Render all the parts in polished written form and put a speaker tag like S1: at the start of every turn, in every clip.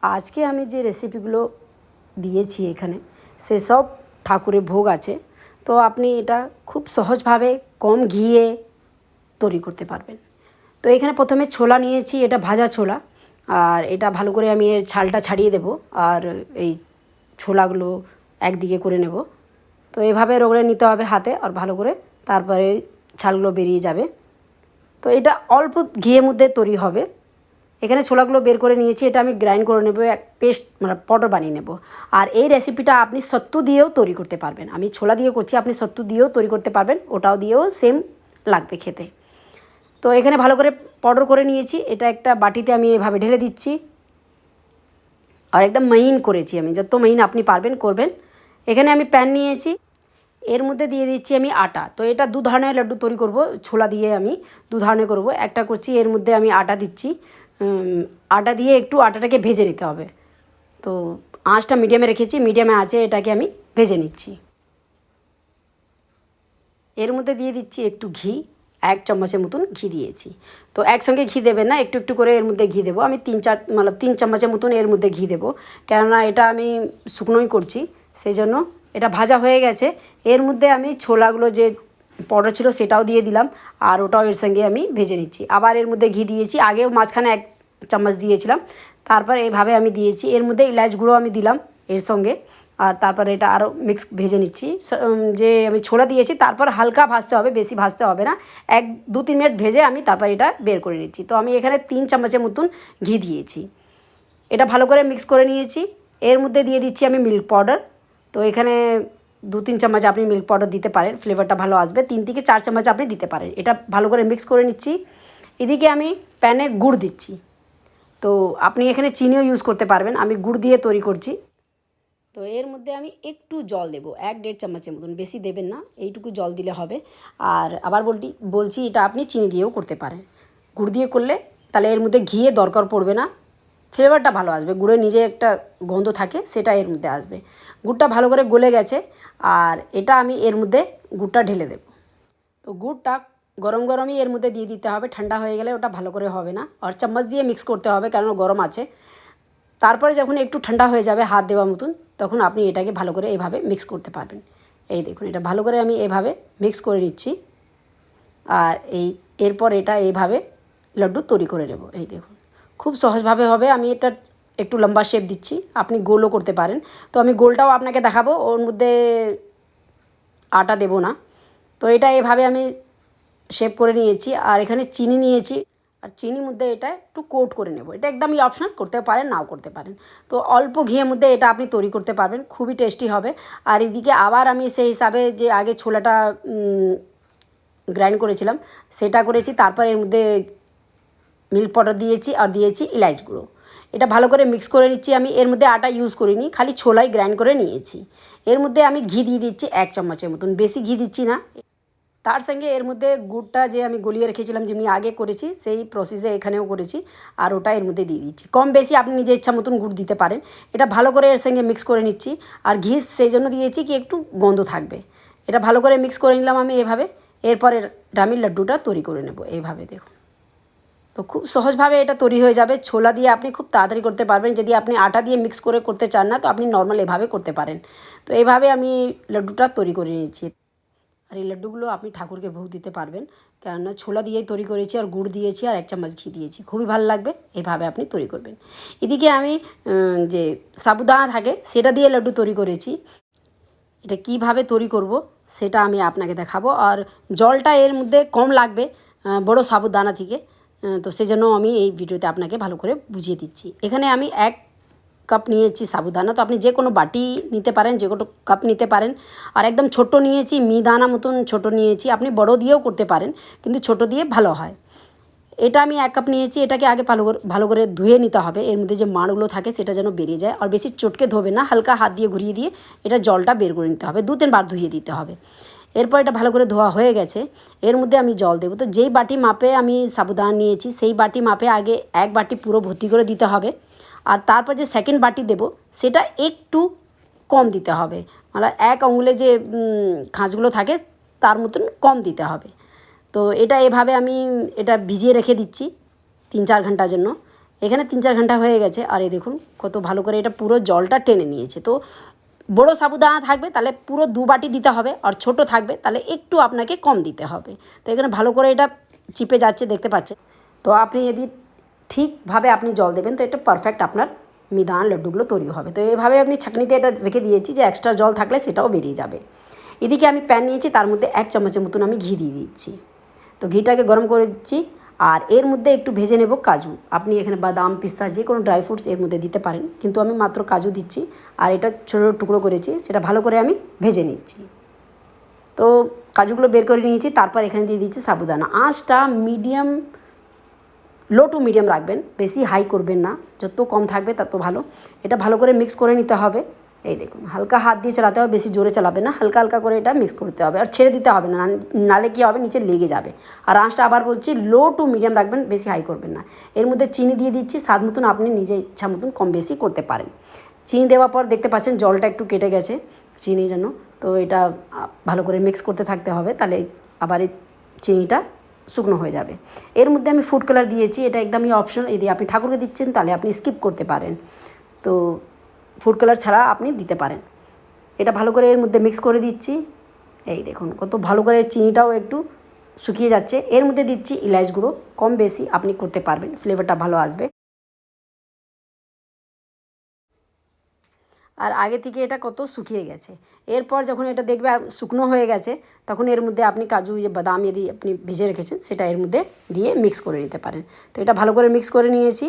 S1: আজকে আমি যে রেসিপিগুলো দিয়েছি এখানে সেসব ঠাকুরের ভোগ আছে। তো আপনি এটা খুব সহজভাবে কম ঘিয়ে তৈরি করতে পারবেন। তো এখানে প্রথমে ছোলা নিয়েছি, এটা ভাজা ছোলা, আর এটা ভালো করে আমি এর ছালটা ছাড়িয়ে দেব আর এই ছোলাগুলো একদিকে করে নেব। তো এভাবে রগড়ে নিতে হবে হাতে, আর ভালো করে, তারপরে ছালগুলো বেরিয়ে যাবে। তো এটা অল্প ঘিয়ের মধ্যে তৈরি হবে। এখানে ছোলাগুলো বের করে নিয়েছি, এটা আমি গ্রাইন্ড করে নেব, এক পেস্ট মানে পাউডার বানিয়ে নেব। আর এই রেসিপিটা আপনি সত্তু দিয়েও তৈরি করতে পারবেন। আমি ছোলা দিয়ে করছি, আপনি সত্তু দিয়েও তৈরি করতে পারবেন, ওটাও দিয়েও সেম লাগবে খেতে। তো এখানে ভালো করে পাউডার করে নিয়েছি, এটা একটা বাটিতে আমি এভাবে ঢেলে দিচ্ছি। আর একদম মহিন করেছি আমি, যত মহিন আপনি পারবেন করবেন। এখানে আমি প্যান নিয়েছি, এর মধ্যে দিয়ে দিচ্ছি আমি আটা। তো এটা দু ধরনের লাড্ডু তৈরি করব, ছোলা দিয়ে আমি দু ধরনের করব। একটা করছি, এর মধ্যে আমি আটা দিচ্ছি, আটা দিয়ে একটু আটাটাকে ভেজে নিতে হবে। তো আঁচটা মিডিয়ামে রেখেছি, মিডিয়ামে আছে, এটাকে আমি ভেজে নিচ্ছি। এর মধ্যে দিয়ে দিচ্ছি একটু ঘি, 1 চামচের মতন ঘি দিয়েছি। তো একসঙ্গে ঘি দেবেন না, একটু একটু করে এর মধ্যে ঘি দেবো আমি। 3 চামচের মতন এর মধ্যে ঘি দেবো, কেননা এটা আমি শুকনোই করছি, সেই জন্য। এটা ভাজা হয়ে গেছে, এর মধ্যে আমি ছোলাগুলো যে পাউডার ছিল সেটাও দিয়ে দিলাম, আর ওটাও এর সঙ্গে আমি ভেজে নিচ্ছি। আবার এর মধ্যে ঘি দিয়েছি, আগেও মাঝখানে 1 চামচ দিয়েছিলাম, তারপর এইভাবে আমি দিয়েছি। এর মধ্যে এলাচ গুঁড়ো আমি দিলাম এর সঙ্গে, আর তারপরে এটা আরও মিক্স ভেজে নিচ্ছি। যে আমি ছোলা দিয়েছি, তারপর হালকা ভাজতে হবে, বেশি ভাজতে হবে না। 1-2-3 মিনিট ভেজে আমি তারপর এটা বের করে নিচ্ছি। তো আমি এখানে 3 চামচের মতন ঘি দিয়েছি, এটা ভালো করে মিক্স করে নিয়েছি। এর মধ্যে দিয়ে দিচ্ছি আমি মিল্ক পাউডার। তো এখানে 2-3 চামচ আপনি মিল্ক পাউডার দিতে পারেন, ফ্লেভারটা ভালো আসবে। 3 থেকে 4 চামচ আপনি দিতে পারেন। এটা ভালো করে মিক্স করে নিচ্ছি। এদিকে আমি প্যানে গুড় দিচ্ছি। তো আপনি এখানে চিনিও ইউজ করতে পারবেন, আমি গুড় দিয়ে তৈরি করছি। তো এর মধ্যে আমি একটু জল দেবো, 1-1.5 চামচের মতন, বেশি দেবেন না, এইটুকু জল দিলে হবে। আর আবার বলছি এটা আপনি চিনি দিয়েও করতে পারেন। গুড় দিয়ে করলে তাহলে এর মধ্যে ঘিয়ে দরকার পড়বে না, ফ্লেভারটা ভালো আসবে। গুড়ের নিজে একটা গন্ধ থাকে, সেটা এর মধ্যে আসবে। গুড়টা ভালো করে গলে গেছে, আর এটা আমি এর মধ্যে গুড়টা ঢেলে দেব। তো গুড়টা গরম গরমই এর মধ্যে দিয়ে দিতে হবে, ঠান্ডা হয়ে গেলে ওটা ভালো করে হবে না। আর চামচ দিয়ে মিক্স করতে হবে, কারণ গরম আছে। তারপরে যখন একটু ঠান্ডা হয়ে যাবে হাত দেওয়ার মতন, তখন আপনি এটাকে ভালো করে এইভাবে মিক্স করতে পারবেন। এই দেখুন, এটা ভালো করে আমি এভাবে মিক্স করে নিচ্ছি। আর এরপর এটা এইভাবে লাড্ডু তৈরি করে নেব। এই দেখুন, খুব সহজভাবে হবে। আমি এটা একটু লম্বা শেপ দিচ্ছি, আপনি গোলও করতে পারেন। তো আমি গোলটাও আপনাকে দেখাবো, ওর মধ্যে আটা দেব না। তো এটা এভাবে আমি শেপ করে নিয়েছি, আর এখানে চিনি নিয়েছি, আর চিনির মধ্যে এটা একটু কোট করে নেব। এটা একদমই অপশনাল, করতে পারেন নাও করতে পারেন। তো অল্প ঘিয়ের মধ্যে এটা আপনি তৈরি করতে পারবেন, খুবই টেস্টি হবে। আর এদিকে আবার আমি সেই হিসাবে যে আগে ছোলাটা গ্রাইন্ড করেছিলাম সেটা করেছি, তারপর এর মধ্যে মিল্ক পাউডার দিয়েছি, আর দিয়েছি এলাচ গুঁড়ো। এটা ভালো করে মিক্স করে নিচ্ছি আমি। এর মধ্যে আটা ইউজ করিনি, খালি ছোলাই গ্রাইন্ড করে নিয়েছি। এর মধ্যে আমি ঘি দিয়ে দিচ্ছি 1 চামচের মতন, বেশি ঘি দিচ্ছি না। তার সঙ্গে এর মধ্যে গুড়টা যে আমি গলিয়ে রেখেছিলাম, যেমনি আগে করেছি সেই প্রসেসে এখানেও করেছি, আর ওটা এর মধ্যে দিয়ে দিচ্ছি। কম বেশি আপনি নিজের ইচ্ছা মতন গুড় দিতে পারেন। এটা ভালো করে এর সঙ্গে মিক্স করে নিচ্ছি। আর ঘি সেই জন্য দিয়েছি কি একটু গন্ধ থাকবে। এটা ভালো করে মিক্স করে নিলাম আমি এভাবে। এরপরে আমি লাড্ডুটা তৈরি করে নেব এইভাবে, দেখুন। তো খুব সহজভাবে এটা তৈরি হয়ে যাবে। ছোলা দিয়ে আপনি খুব তাড়াতাড়ি করতে পারবেন। যদি আপনি আটা দিয়ে মিক্স করে করতে চান না, তো আপনি নর্মাল এভাবে করতে পারেন। তো এইভাবে আমি লাড্ডুটা তৈরি করে নিয়েছি। আর এই লাড্ডুগুলো আপনি ঠাকুরকে ভোগ দিতে পারবেন, কেননা ছোলা দিয়েই তৈরি করেছি, আর গুড় দিয়েছি, আর 1 চামচ ঘি দিয়েছি। খুবই ভালো লাগবে, এভাবে আপনি তৈরি করবেন। এদিকে আমি যে সাবুদানা থাকে সেটা দিয়ে লাড্ডু তৈরি করেছি। এটা কিভাবে তৈরি করব সেটা আমি আপনাকে দেখাবো। আর জলটা এর মধ্যে কম লাগবে বড় সাবুদানা থেকে, তো সেজন্য আমি এই ভিডিওতে আপনাকে ভালো করে বুঝিয়ে দিচ্ছি। এখানে আমি 1 কাপ নিয়েছি সাবুদানা। তো আপনি যে কোনো বাটি নিতে পারেন, যে কোনো কাপ নিতে পারেন। আর একদম ছোট নিয়েছি, মিহিদানা মতন ছোট নিয়েছি। আপনি বড় দিয়েও করতে পারেন, কিন্তু ছোট দিয়ে ভালো হয়। এটা আমি 1 কাপ নিয়েছি। এটাকে আগে ভালো করে ধুয়ে নিতে হবে, এর মধ্যে যে মাড়গুলো থাকে সেটা যেন বেরিয়ে যায়। আর বেশি চটকে ধোবে না, হালকা হাত দিয়ে ঘুরিয়ে দিয়ে এটা জলটা বের করে নিতে হবে। 2-3 বার ধুয়ে দিতে হবে। এরপর এটা ভালো করে ধোয়া হয়ে গেছে, এর মধ্যে আমি জল দেবো। তো যেই বাটি মাপে আমি সাবুদানা নিয়েছি, সেই বাটি মাপে আগে 1 বাটি পুরো ভর্তি করে দিতে হবে। আর তারপর যে সেকেন্ড বাটি দেব সেটা একটু কম দিতে হবে, মানে 1 আঙুলে যে খাঁজগুলো থাকে তার মতন কম দিতে হবে। তো এটা এভাবে আমি এটা ভিজিয়ে রেখে দিচ্ছি 3-4 ঘন্টার জন্য। এখানে 3-4 ঘন্টা হয়ে গেছে। আর এই দেখুন কত ভালো করে এটা পুরো জলটা টেনে নিয়েছে। তো বড়ো সাবুদানা থাকবে তাহলে পুরো 2 বাটি দিতে হবে, আর ছোট থাকবে তাহলে একটু আপনাকে কম দিতে হবে। তো এখানে ভালো করে এটা চিপে যাচ্ছে, দেখতে পাচ্ছেন। তো আপনি যদি ঠিকভাবে আপনি জল দেবেন তো এটা পারফেক্ট আপনার মিহিদানা লাড্ডুগুলো তৈরি হবে। তো এইভাবে আপনি ছাঁকনিতে এটা রেখে দিয়েছি যে এক্সট্রা জল থাকলে সেটাও বেরিয়ে যাবে। এদিকে আমি প্যান নিয়েছি, তার মধ্যে 1 চামচের মতন আমি ঘি দিয়ে দিচ্ছি। তো ঘিটাকে গরম করে দিচ্ছি, আর এর মধ্যে একটু ভেজে নেব কাজু। আপনি এখানে বাদাম, পিস্তা যে কোনো ড্রাই ফ্রুটস এর মধ্যে দিতে পারেন, কিন্তু আমি মাত্র কাজু দিচ্ছি। আর এটা ছোটো টুকরো করেছি, সেটা ভালো করে আমি ভেজে নিচ্ছি। তো কাজুগুলো বের করে নিয়েছি, তারপর এখানে দিয়ে দিচ্ছি সাবুদানা। আঁচটা মিডিয়াম, লো টু মিডিয়াম রাখবেন, বেশি হাই করবেন না, যত কম থাকবে তত ভালো। এটা ভালো করে মিক্স করে নিতে হবে। এই দেখুন হালকা হাত দিয়ে চালাতে হবে, বেশি জোরে চালাবে না, হালকা হালকা করে এটা মিক্স করতে হবে। আর ছেড়ে দিতে হবে না, নালে কী হবে নিচে লেগে যাবে। আর আঁচটা আবার বলছি লো টু মিডিয়াম রাখবেন, বেশি হাই করবেন না। এর মধ্যে চিনি দিয়ে দিচ্ছি, স্বাদ মতন আপনি নিজে ইচ্ছা মতন কম বেশি করতে পারেন। চিনি দেওয়ার পর দেখতে পাচ্ছেন জলটা একটু কেটে গেছে চিনির জন্য। তো এটা ভালো করে মিক্স করতে থাকতে হবে, তাহলে আবার এই চিনিটা শুকনো হয়ে যাবে। এর মধ্যে আমি ফুড কালার দিয়েছি, এটা একদমই অপশন। যদি আপনি ঠাকুরকে দিচ্ছেন তাহলে আপনি স্কিপ করতে পারেন, তো ফুড কালার ছাড়া আপনি দিতে পারেন। এটা ভালো করে এর মধ্যে মিক্স করে দিচ্ছি। এই দেখুন কত ভালো করে চিনিটাও একটু শুকিয়ে যাচ্ছে। এর মধ্যে দিচ্ছি ইলাচ গুঁড়ো, কম বেশি আপনি করতে পারবেন, ফ্লেভারটা ভালো আসবে। আর আগে থেকে এটা কত শুকিয়ে গেছে। এরপর যখন এটা দেখবে শুকনো হয়ে গেছে, তখন এর মধ্যে আপনি কাজু, যে বাদাম যদি আপনি ভেজে রেখেছেন সেটা এর মধ্যে দিয়ে মিক্স করে নিতে পারেন। তো এটা ভালো করে মিক্স করে নিয়েছি।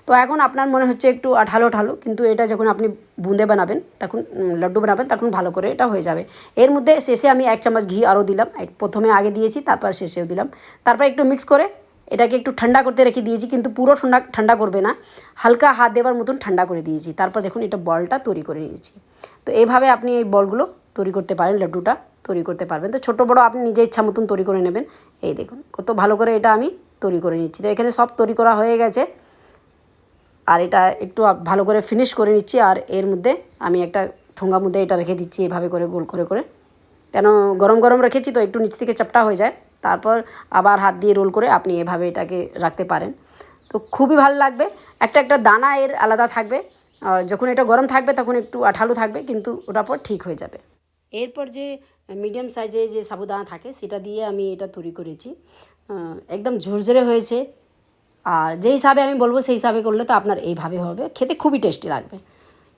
S1: তো এখন আপনার মনে হচ্ছে একটু আঠালো আঠালো, কিন্তু এটা যখন আপনি বুঁদে বানাবেন, তখন লাড্ডু বানাবেন, তখন ভালো করে এটা হয়ে যাবে। এর মধ্যে শেষে আমি 1 চামচ ঘি আরও দিলাম, প্রথমে আগে দিয়েছি, তারপর শেষেও দিলাম। তারপর একটু মিক্স করে এটাকে একটু ঠান্ডা করতে রেখে দিয়েছি, কিন্তু পুরো ঠান্ডা করবে না, হালকা হাত দেওয়ার মতন ঠান্ডা করে দিয়েছি। তারপর দেখুন এটা বলটা তৈরি করে নিয়েছি। তো এইভাবে আপনি এই বলগুলো তৈরি করতে পারেন, লাড্ডুটা তৈরি করতে পারবেন। তো ছোটো বড়ো আপনি নিজে ইচ্ছা মতন তৈরি করে নেবেন। এই দেখুন কত ভালো করে এটা আমি তৈরি করে নিচ্ছি। তো এখানে সব তৈরি করা হয়ে গেছে, আর এটা একটু ভালো করে ফিনিশ করে নিচ্ছি। আর এর মধ্যে আমি একটা ঠোঙ্গার মধ্যে এটা রেখে দিচ্ছি, এভাবে করে গোল করে করে, কেন গরম গরম রেখেছি তো একটু নিচ থেকে চাপটা হয়ে যায়। তারপর আবার হাত দিয়ে রোল করে আপনি এভাবে এটাকে রাখতে পারেন। তো খুবই ভালো লাগবে। একটা একটা দানা এর আলাদা থাকবে, যখন এটা গরম থাকবে তখন একটু আঠালো থাকবে, কিন্তু ওটার পর ঠিক হয়ে যাবে। এরপর যে মিডিয়াম সাইজে যে সাবুদানা থাকে সেটা দিয়ে আমি এটা তৈরি করেছি, একদম ঝরঝরে হয়েছে। আর যেই হিসাবে আমি বলবো সেই হিসাবে করলে তো আপনার এইভাবে হবে, খেতে খুবই টেস্টি লাগবে।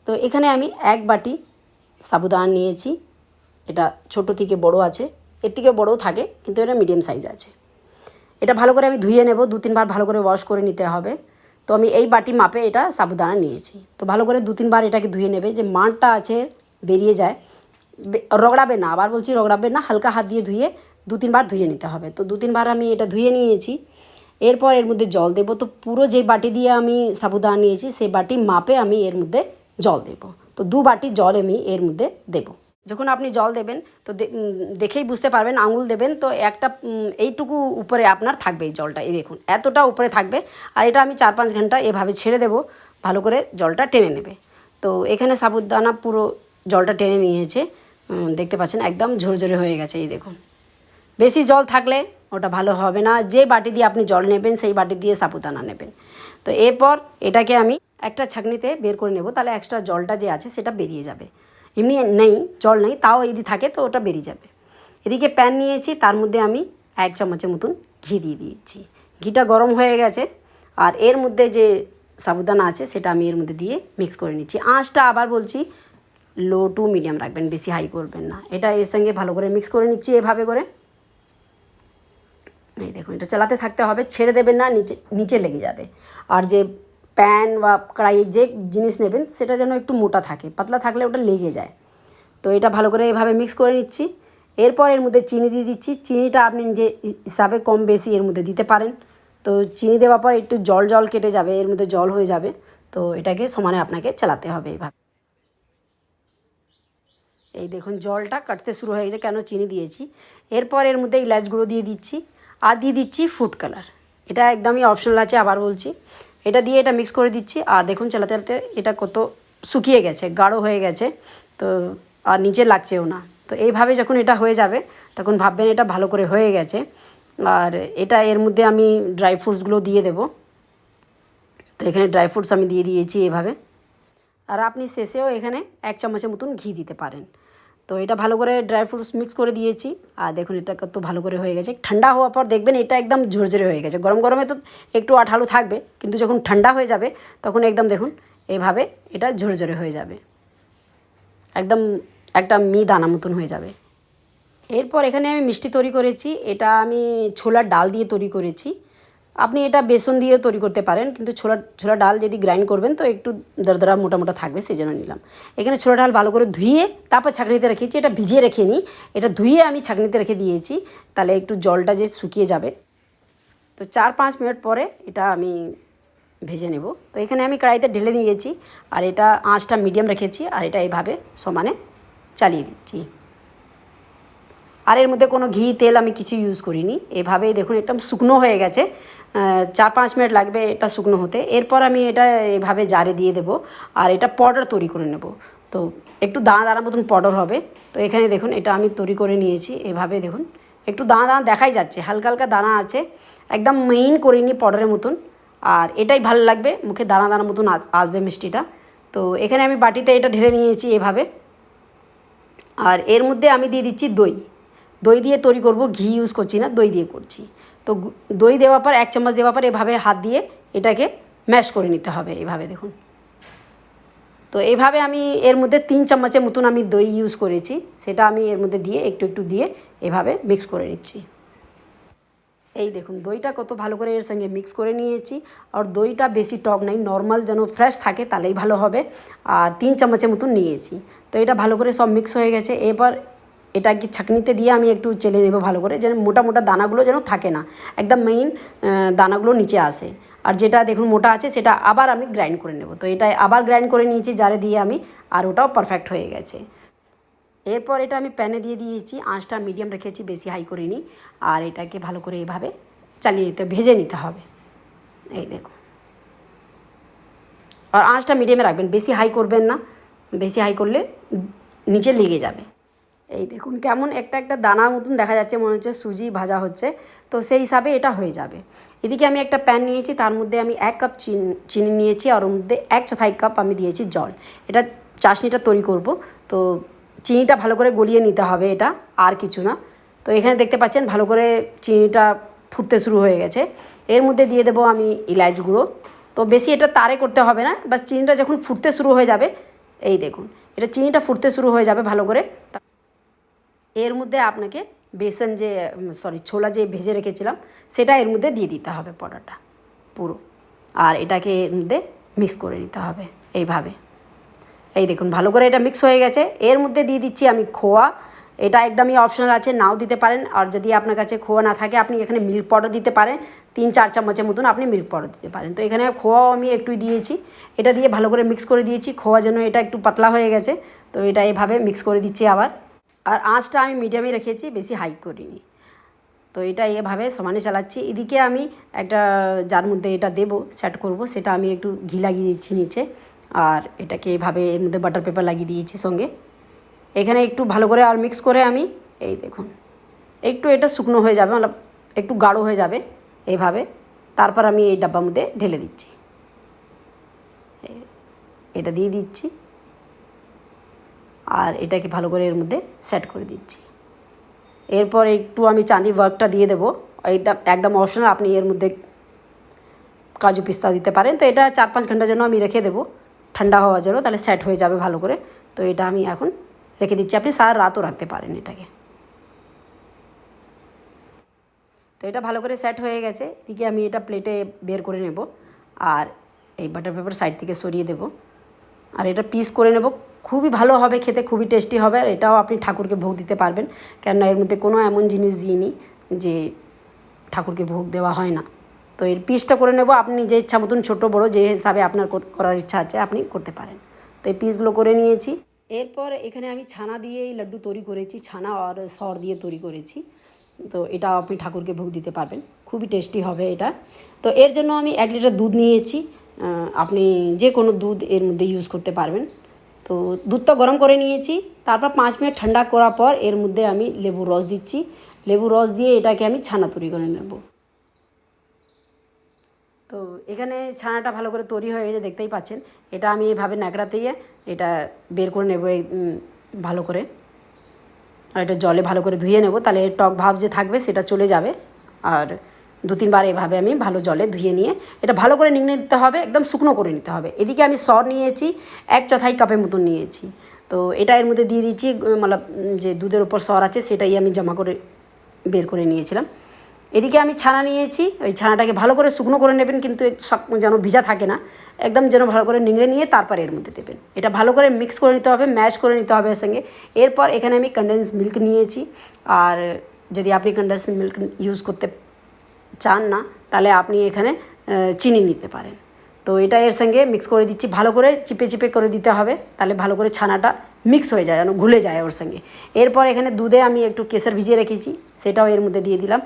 S1: তো এখানে আমি 1 বাটি সাবুদানা নিয়েছি। এটা ছোট থেকে বড় আছে, এর থেকে বড়ও থাকে, কিন্তু এটা মিডিয়াম সাইজ আছে। এটা ভালো করে আমি ধুয়ে নেব, 2-3 বার ভালো করে ওয়াশ করে নিতে হবে। তো আমি এই বাটি মাপে এটা সাবুদানা নিয়েছি। তো ভালো করে 2-3 বার এটাকে ধুয়ে নেবে, যে মাড়টা আছে বেরিয়ে যায়, রগড়াবে না, আবার বলছি রগড়াবে না, হালকা হাত দিয়ে ধুয়ে 2-3 বার ধুয়ে নিতে হবে। তো 2-3 বার আমি এটা ধুয়ে নিয়েছি। এরপর এর মধ্যে জল দেব। তো পুরো যে বাটি দিয়ে আমি সাবুদানা নিয়েছি সেই বাটি মাপে আমি এর মধ্যে জল দেব। তো 2 বাটি জল আমি এর মধ্যে দেব। যখন আপনি জল দেবেন তো দেখেই বুঝতে পারবেন, আঙুল দেবেন তো একটা এইটুকু উপরে আপনার থাকবে এই জলটা, এই দেখুন এতটা উপরে থাকবে। আর এটা আমি 4-5 ঘন্টা এভাবে ছেড়ে দেব, ভালো করে জলটা টেনে নেবে। তো এখানে সাবুদানা পুরো জলটা টেনে নিয়েছে, দেখতে পাচ্ছেন একদম ঝরঝরে হয়ে গেছে। এই দেখুন বেশি জল থাকলে ওটা ভালো হবে না, যে বাটি দিয়ে আপনি জল নেবেন সেই বাটি দিয়ে সাবুদানা নেবেন। তো এরপর এটাকে আমি একটা ছাঁকনিতে বের করে নেব, তাহলে এক্সট্রা জলটা যে আছে সেটা বেরিয়ে যাবে। এমনি নেই, জল নেই, তাও যদি থাকে তো ওটা বেরিয়ে যাবে। এদিকে প্যান নিয়েছি, তার মধ্যে আমি 1 চামচের মতন ঘি দিয়ে দিয়েছি। ঘিটা গরম হয়ে গেছে, আর এর মধ্যে যে সাবুদানা আছে সেটা আমি এর মধ্যে দিয়ে মিক্স করে নিচ্ছি। আঁচটা আবার বলছি লো টু মিডিয়াম রাখবেন, বেশি হাই করবেন না। এটা এর সঙ্গে ভালো করে মিক্স করে নিচ্ছি এভাবে করে। এই দেখুন এটা চালাতে থাকতে হবে, ছেড়ে দেবেন না, নিচে লেগে যাবে। আর যে প্যান বা কড়াইয়ে যে জিনিস নেবেন সেটা যেন একটু মোটা থাকে, পাতলা থাকলে ওটা লেগে যায়। তো এটা ভালো করে এভাবে মিক্স করে নিচ্ছি। এরপর এর মধ্যে চিনি দিয়ে দিচ্ছি। চিনিটা আপনি যে হিসাবে কম বেশি এর মধ্যে দিতে পারেন। তো চিনি দেওয়ার পর একটু জল জল কেটে যাবে, এর মধ্যে জল হয়ে যাবে। তো এটাকে সমানে আপনাকে চালাতে হবে এভাবে। এই দেখুন জলটা কাটতে শুরু হয়ে গেছে, কেন চিনি দিয়েছি। এরপর এর মধ্যে ইলাচ গুঁড়ো দিয়ে দিচ্ছি, আর দিয়ে দিচ্ছি ফুড কালার। এটা একদমই অপশনাল আছে, আবার বলছি। এটা দিয়ে এটা মিক্স করে দিচ্ছি। আর দেখুন চালাতে চালাতে এটা কত শুকিয়ে গেছে, গাঢ় হয়ে গেছে, তো আর নিচে লাগছেও না। তো এইভাবে যখন এটা হয়ে যাবে তখন ভাববেন এটা ভালো করে হয়ে গেছে। আর এটা এর মধ্যে আমি ড্রাই ফ্রুটসগুলো দিয়ে দেব। তো এখানে ড্রাই ফ্রুটস আমি দিয়ে দিয়েছি এভাবে। আর আপনি শেষেও এখানে 1 চামচের মতন ঘি দিতে পারেন। তো এটা ভালো করে ড্রাই ফ্রুটস মিক্স করে দিয়েছি। আর দেখুন এটা কত ভালো করে হয়ে গেছে। ঠান্ডা হওয়ার পর দেখবেন এটা একদম ঝরঝরে হয়ে গেছে। গরম গরমে তো একটু আঠালো থাকবে, কিন্তু যখন ঠান্ডা হয়ে যাবে তখন একদম দেখুন এভাবে এটা ঝরঝরে হয়ে যাবে, একদম একটা দানা মতন হয়ে যাবে। এরপর এখানে আমি মিষ্টি তৈরি করেছি। এটা আমি ছোলার ডাল দিয়ে তৈরি করেছি। আপনি এটা বেসন দিয়েও তৈরি করতে পারেন, কিন্তু ছোলা ডাল যদি গ্রাইন্ড করবেন তো একটু দরদরা মোটা মোটা থাকবে, সেই জন্য নিলাম। এখানে ছোলা ডাল ভালো করে ধুয়ে তারপর ছাঁকনিতে রেখেছি। এটা ভিজিয়ে রেখে নিই, এটা ধুয়ে আমি ছাঁকনিতে রেখে দিয়েছি, তাহলে একটু জলটা যে শুকিয়ে যাবে। তো 4-5 মিনিট পরে এটা আমি ভেজে নেব। তো এখানে আমি কড়াইতে ঢেলে নিয়েছি, আর এটা আঁচটা মিডিয়াম রেখেছি, আর এটা এইভাবে সমানে চালিয়ে দিচ্ছি। আর এর মধ্যে কোনো ঘি তেল আমি কিছু ইউজ করিনি। এভাবেই দেখুন একদম শুকনো হয়ে গেছে। 4-5 মিনিট লাগবে এটা শুকনো হতে। এরপর আমি এটা এভাবে জারে দিয়ে দেবো, আর এটা পাউডার তৈরি করে নেব। তো একটু দানা দানা মতন পাউডার হবে। তো এখানে দেখুন এটা আমি তৈরি করে নিয়েছি। এভাবে দেখুন একটু দানা দানা দেখাই যাচ্ছে, হালকা হালকা দানা আছে, একদম মেইন করিনি পাউডারের মতন। আর এটাই ভালো লাগবে, মুখে দানা দানা মতন আসবে মিষ্টিটা। তো এখানে আমি বাটিতে এটা ঢেলে নিয়েছি এভাবে। আর এর মধ্যে আমি দিয়ে দিচ্ছি দই। দই দিয়ে তৈরি করব, ঘি ইউজ করছি না, দই দিয়ে করছি। তো দই দেওয়ার পর 1 চামচ দেওয়ার পর এভাবে হাত দিয়ে এটাকে ম্যাশ করে নিতে হবে, এভাবে দেখুন। তো এইভাবে আমি এর মধ্যে 3 চামচের মতন আমি দই ইউজ করেছি, সেটা আমি এর মধ্যে দিয়ে একটু একটু দিয়ে এভাবে মিক্স করে নিচ্ছি। এই দেখুন দইটা কত ভালো করে এর সঙ্গে মিক্স করে নিয়েছি। আর দইটা বেশি টক নাই, নর্মাল যেন ফ্রেশ থাকে তাহলেই ভালো হবে। আর 3 চামচের মতন নিয়েছি। তো এটা ভালো করে সব মিক্স হয়ে গেছে। এবার এটাকে ছাঁকনিতে দিয়ে আমি একটু চেলে নেব ভালো করে, যেন মোটা মোটা দানাগুলো যেন থাকে না, একদম মেইন দানাগুলো নিচে আসে। আর যেটা দেখুন মোটা আছে সেটা আবার আমি গ্রাইন্ড করে নেব। তো এটা আবার গ্রাইন্ড করে নিয়েছি জারে দিয়ে আমি, আর ওটাও পারফেক্ট হয়ে গেছে। এরপর এটা আমি প্যানে দিয়ে দিয়েছি, আঁচটা মিডিয়াম রেখেছি, বেশি হাই করিনি। আর এটাকে ভালো করে এভাবে চালিয়ে নিতে, ভেজে নিতে হবে। এই দেখুন, আর আঁচটা মিডিয়ামে রাখবেন, বেশি হাই করবেন না, বেশি হাই করলে নিচে লেগে যাবে। এই দেখুন কেমন একটা একটা দানা মতন দেখা যাচ্ছে, মনে হচ্ছে সুজি ভাজা হচ্ছে। তো সেই হিসাবে এটা হয়ে যাবে। এদিকে আমি একটা প্যান নিয়েছি, তার মধ্যে আমি 1 কাপ চিনি নিয়েছি, আর ওর মধ্যে 1/4 কাপ আমি দিয়েছি জল। এটা চাশনিটা তৈরি করব। তো চিনিটা ভালো করে গলিয়ে নিতে হবে, এটা আর কিছু না। তো এখানে দেখতে পাচ্ছেন ভালো করে চিনিটা ফুটতে শুরু হয়ে গেছে। এর মধ্যে দিয়ে দেবো আমি ইলাচ গুঁড়ো। তো বেশি এটা তারে করতে হবে না, বাস চিনিটা যখন ফুটতে শুরু হয়ে যাবে, এই দেখুন এটা চিনিটা ফুটতে শুরু হয়ে যাবে ভালো করে। এর মধ্যে আপনাকে বেসন যে ছোলা যে ভেজে রেখেছিলাম সেটা এর মধ্যে দিয়ে দিতে হবে পাউডারটা পুরো। আর এটাকে এর মধ্যে মিক্স করে নিতে হবে এইভাবে। এই দেখুন ভালো করে এটা মিক্স হয়ে গেছে। এর মধ্যে দিয়ে দিচ্ছি আমি খোয়া। এটা একদমই অপশনাল আছে, নাও দিতে পারেন। আর যদি আপনার কাছে খোয়া না থাকে আপনি এখানে মিল্ক পাউডার দিতে পারেন, 3-4 চামচের মতন আপনি মিল্ক পাউডার দিতে পারেন। তো এখানে খোয়াও আমি একটুই দিয়েছি। এটা দিয়ে ভালো করে মিক্স করে দিয়েছি, খোয়া যেন এটা একটু পাতলা হয়ে গেছে। তো এটা এভাবে মিক্স করে দিচ্ছি আবার। আর আঁচটা আমি মিডিয়ামে রেখেছি, বেশি হাই করিনি। তো এটা এভাবে সমানে চালাচ্ছি। এদিকে আমি একটা যার মধ্যে এটা দেবো সেট করব, সেটা আমি একটু ঘি লাগিয়ে দিচ্ছি নিচে। আর এটাকে এভাবে এর মধ্যে বাটার পেপার লাগিয়ে দিয়েছি সঙ্গে। এখানে একটু ভালো করে আর মিক্স করে আমি, এই দেখুন একটু এটা শুকনো হয়ে যাবে, মানে একটু গাঢ় হয়ে যাবে এইভাবে। তারপর আমি এই ডাব্বার মধ্যে ঢেলে দিচ্ছি, এটা দিয়ে দিচ্ছি। আর এটাকে ভালো করে এর মধ্যে সেট করে দিচ্ছি। এরপর একটু আমি চাঁদি ওয়ার্কটা দিয়ে দেবো, এটা একদম অপশনাল, আপনি এর মধ্যে কাজু পিস্তা দিতে পারেন। তো এটা 4-5 ঘন্টার জন্য আমি রেখে দেবো ঠান্ডা হওয়ার জন্য, তাহলে সেট হয়ে যাবে ভালো করে। তো এটা আমি এখন রেখে দিচ্ছি, আপনি সারা রাতও রাখতে পারেন এটাকে। তো এটা ভালো করে সেট হয়ে গেছে। এদিকে আমি এটা প্লেটে বের করে নেব, আর এই বাটার পেপার সাইড থেকে সরিয়ে দেব। আর এটা পিস করে নেব, খুবই ভালো হবে খেতে, খুবই টেস্টি হবে। আর এটাও আপনি ঠাকুরকে ভোগ দিতে পারবেন, কেননা এর মধ্যে কোনো এমন জিনিস দিইনি যে ঠাকুরকে ভোগ দেওয়া হয় না। তো এর পিসটা করে নেব, আপনি যে ইচ্ছা মতন ছোটো বড়ো যে হিসাবে আপনার করার ইচ্ছা আছে আপনি করতে পারেন। তো এই পিসগুলো করে নিয়েছি। এরপর এখানে আমি ছানা দিয়ে এই লাড্ডু তৈরি করেছি, ছানা আর সর দিয়ে তৈরি করেছি। তো এটা আপনি ঠাকুরকে ভোগ দিতে পারবেন, খুবই টেস্টি হবে এটা। তো এর জন্য আমি 1 লিটার দুধ নিয়েছি, আপনি যে কোনো দুধ এর মধ্যে ইউজ করতে পারবেন। তো দুধটা গরম করে নিয়েছি, তারপর 5 মিনিট ঠান্ডা করার পর এর মধ্যে আমি লেবুর রস দিচ্ছি। লেবুর রস দিয়ে এটাকে আমি ছানা তৈরি করে নেব। তো তো এখানে ছানাটা ভালো করে তৈরি হয়ে গেছে, দেখতেই পাচ্ছেন। এটা আমি এভাবে ন্যাকড়াতে এটা বের করে নেব ভালো করে, আর এটা জলে ভালো করে ধুয়ে নেব, তাহলে টক ভাব যে থাকবে সেটা চলে যাবে। আর 2-3 বার এভাবে আমি ভালো জলে ধুয়ে নিয়ে এটা ভালো করে নিংড়ে নিতে হবে, একদম শুকনো করে নিতে হবে। এদিকে আমি সর নিয়েছি 1/4 কাপের মতন নিয়েছি। তো এটা এর মধ্যে দিয়ে দিচ্ছি, মানে যে দুধের ওপর সর আছে সেটাই আমি জমা করে বের করে নিয়েছিলাম। এদিকে আমি ছানা নিয়েছি, ওই ছানাটাকে ভালো করে শুকনো করে নেবেন, কিন্তু যেন ভিজা থাকে না, একদম যেন ভালো করে নিংড়ে নিয়ে তারপর এর মধ্যে দেবেন। এটা ভালো করে মিক্স করে নিতে হবে, ম্যাশ করে নিতে হবে এর সঙ্গে। এরপর এখানে আমি কনডেন্স মিল্ক নিয়েছি, আর যদি আপনি কনডেন্স মিল্ক ইউজ করতে চান না তাহলে আপনি এখানে চিনি নিতে পারেন। তো এটা এর সঙ্গে মিক্স করে দিচ্ছি, ভালো করে চিপে চিপে করে দিতে হবে, তাহলে ভালো করে ছানাটা মিক্স হয়ে যায়, যেন ঘুলে যায় ওর সঙ্গে। এরপর এখানে দুধে আমি একটু কেশর ভিজিয়ে রেখেছি, সেটাও এর মধ্যে দিয়ে দিলাম,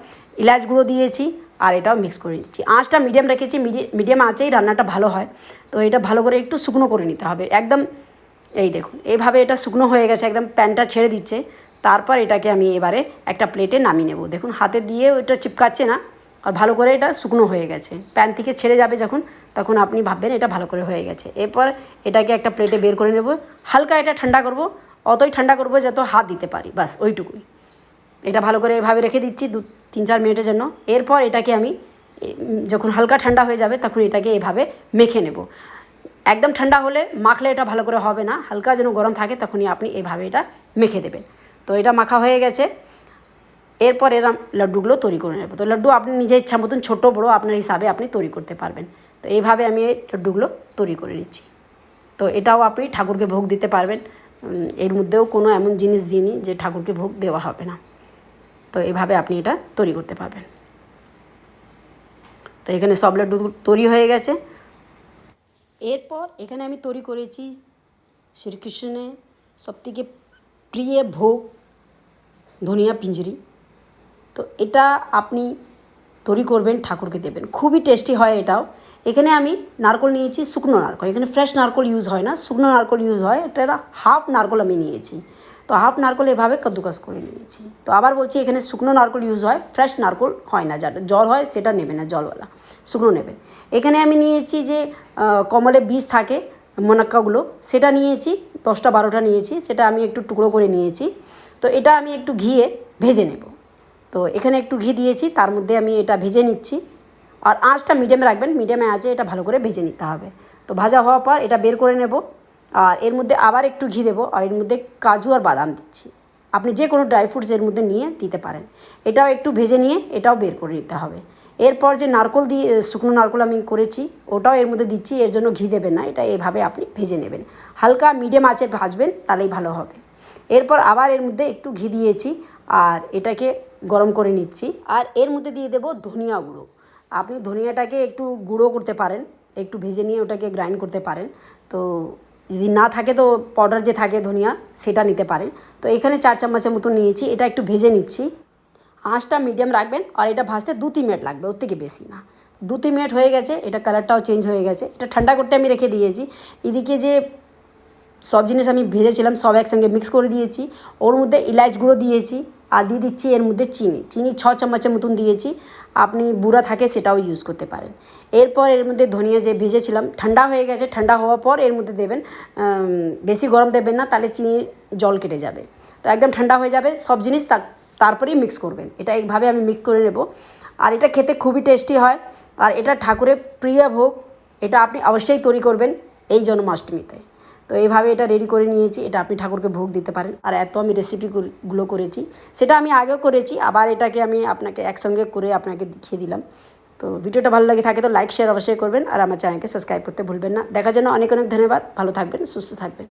S1: এলাচ গুঁড়ো দিয়েছি, আর এটাও মিক্স করে দিচ্ছি। আঁচটা মিডিয়াম রেখেছি, মিডিয়াম আঁচেই রান্নাটা ভালো হয়। তো এটা ভালো করে একটু শুকনো করে নিতে হবে একদম। এই দেখুন এইভাবে এটা শুকনো হয়ে গেছে, একদম প্যানটা ছেড়ে দিচ্ছে। তারপর এটাকে আমি এবারে একটা প্লেটে নামিয়ে নেব। দেখুন হাতে দিয়ে ওইটা চিপকাচ্ছে না, আর ভালো করে এটা শুকনো হয়ে গেছে। প্যান থেকে ছেড়ে যাবে যখন, তখন আপনি ভাববেন এটা ভালো করে হয়ে গেছে। এরপর এটাকে একটা প্লেটে বের করে নেব, হালকা এটা ঠান্ডা করব, অতই ঠান্ডা করব যত হাত দিতে পারি, বাস ওইটুকুই। এটা ভালো করে এভাবে রেখে দিচ্ছি 2-3-4 মিনিটের জন্য। এরপর এটাকে আমি যখন হালকা ঠান্ডা হয়ে যাবে তখন এটাকে এভাবে মেখে নেব। একদম ঠান্ডা হলে মাখলে এটা ভালো করে হবে না, হালকা যেন গরম থাকে তখনই আপনি এভাবে এটা মেখে দেবেন। তো এটা মাখা হয়ে গেছে। এরপর এরম লাড্ডুগুলো তৈরি করে নেব। তো লাড্ডু আপনি নিজের ইচ্ছা মতন ছোটো বড়ো আপনার হিসাবে আপনি তৈরি করতে পারবেন। তো এইভাবে আমি এই লাড্ডুগুলো তৈরি করে নিচ্ছি। তো এটাও আপনি ঠাকুরকে ভোগ দিতে পারবেন। এর মধ্যেও কোনো এমন জিনিস দিইনি যে ঠাকুরকে ভোগ দেওয়া হবে না। তো এভাবে আপনি এটা তৈরি করতে পারবেন। তো এখানে সব লাড্ডু তৈরি হয়ে গেছে। এরপর এখানে আমি তৈরি করেছি শ্রীকৃষ্ণের সবথেকে প্রিয় ভোগ ধনিয়া পিঞ্জরি। তো এটা আপনি তৈরি করবেন, ঠাকুরকে দেবেন, খুবই টেস্টি হয় এটাও। এখানে আমি নারকেল নিয়েছি, শুকনো নারকেল, এখানে ফ্রেশ নারকেল ইউজ হয় না, শুকনো নারকেল ইউজ হয়। এটা হাফ নারকেল আমি নিয়েছি। তো হাফ নারকেল এভাবে কদ্দুকাস করে নিয়েছি। তো আবার বলছি এখানে শুকনো নারকেল ইউজ হয়, ফ্রেশ নারকেল হয় না, যাটা জল হয় সেটা নেবেন না, জলওয়ালা শুকনো নেবেন। এখানে আমি নিয়েছি যে কমলে বীজ থাকে মোনাক্কাগুলো, সেটা নিয়েছি 10টা-12টা নিয়েছি, সেটা আমি একটু টুকরো করে নিয়েছি। তো এটা আমি একটু ঘিয়ে ভেজে নেব। তো এখানে একটু ঘি দিয়েছি, তার মধ্যে আমি এটা ভেজে নিচ্ছি। আর আঁচটা মিডিয়ামে রাখবেন, মিডিয়ামে আঁচে এটা ভালো করে ভেজে নিতে হবে। তো ভাজা হওয়ার পর এটা বের করে নেব, আর এর মধ্যে আবার একটু ঘি দেবো, আর এর মধ্যে কাজু আর বাদাম দিচ্ছি। আপনি যে কোনো ড্রাই ফ্রুটস এর মধ্যে নিয়ে দিতে পারেন। এটাও একটু ভেজে নিয়ে এটাও বের করে নিতে হবে। এরপর যে নারকেল দিয়ে শুকনো নারকেল আমি করেছি ওটাও এর মধ্যে দিচ্ছি, এর জন্য ঘি দেবেন না, এটা এভাবে আপনি ভেজে নেবেন, হালকা মিডিয়াম আঁচে ভাজবেন, তাহলেই ভালো হবে। এরপর আবার এর মধ্যে একটু ঘি দিয়েছি, আর এটাকে গরম করে নিচ্ছি। আর এর মধ্যে দিয়ে দেবো ধনিয়া গুঁড়ো। আপনি ধনিয়াটাকে একটু গুঁড়ো করতে পারেন, একটু ভেজে নিয়ে ওটাকে গ্রাইন্ড করতে পারেন। তো যদি না থাকে তো পাউডার যে থাকে ধনিয়া সেটা নিতে পারেন। তো এখানে 4 চামচের মতো নিয়েছি, এটা একটু ভেজে নিচ্ছি। আঁচটা মিডিয়াম রাখবেন, আর এটা ভাজতে 2-3 মিনিট লাগবে, ওর থেকে বেশি না। 2-3 মিনিট হয়ে গেছে, এটা কালারটাও চেঞ্জ হয়ে গেছে। এটা ঠান্ডা করতে আমি রেখে দিয়েছি। এদিকে যে সব জিনিস আমি ভেজেছিলাম সব একসঙ্গে মিক্স করে দিয়েছি, ওর মধ্যে ইলাচ গুঁড়ো দিয়েছি, আর দিয়ে দিচ্ছি এর মধ্যে চিনি 6 চামচের মতন দিয়েছি। আপনি বুড়া থাকে সেটাও ইউজ করতে পারেন। এরপর এর মধ্যে ধনিয়া যে ভেজেছিলাম ঠান্ডা হয়ে গেছে, ঠান্ডা হওয়ার পর এর মধ্যে দেবেন, বেশি গরম দেবেন না, তাহলে চিনির জল কেটে যাবে। তো একদম ঠান্ডা হয়ে যাবে সব জিনিস, তারপরেই মিক্স করবেন। এটা এইভাবে আমি মিক্স করে নেব। আর এটা খেতে খুবই টেস্টি হয়, আর এটা ঠাকুরের প্রিয় ভোগ। এটা আপনি অবশ্যই তৈরি করবেন এই জন্মাষ্টমীতে। তো এইভাবে এটা রেডি করে নিয়েছি, এটা আপনি ঠাকুরকে ভোগ দিতে পারেন। আর এত আমি রেসিপিগুলো করেছি, সেটা আমি আগেও করেছি, আবার এটাকে আমি আপনাকে একসঙ্গে করে আপনাকে দেখিয়ে দিলাম। তো ভিডিওটা ভালো লাগে থাকে তো লাইক শেয়ার অবশ্যই করবেন, আর আমার চ্যানেলকে সাবস্ক্রাইব করতে ভুলবেন না। দেখার জন্য অনেক অনেক ধন্যবাদ। ভালো থাকবেন, সুস্থ থাকবেন।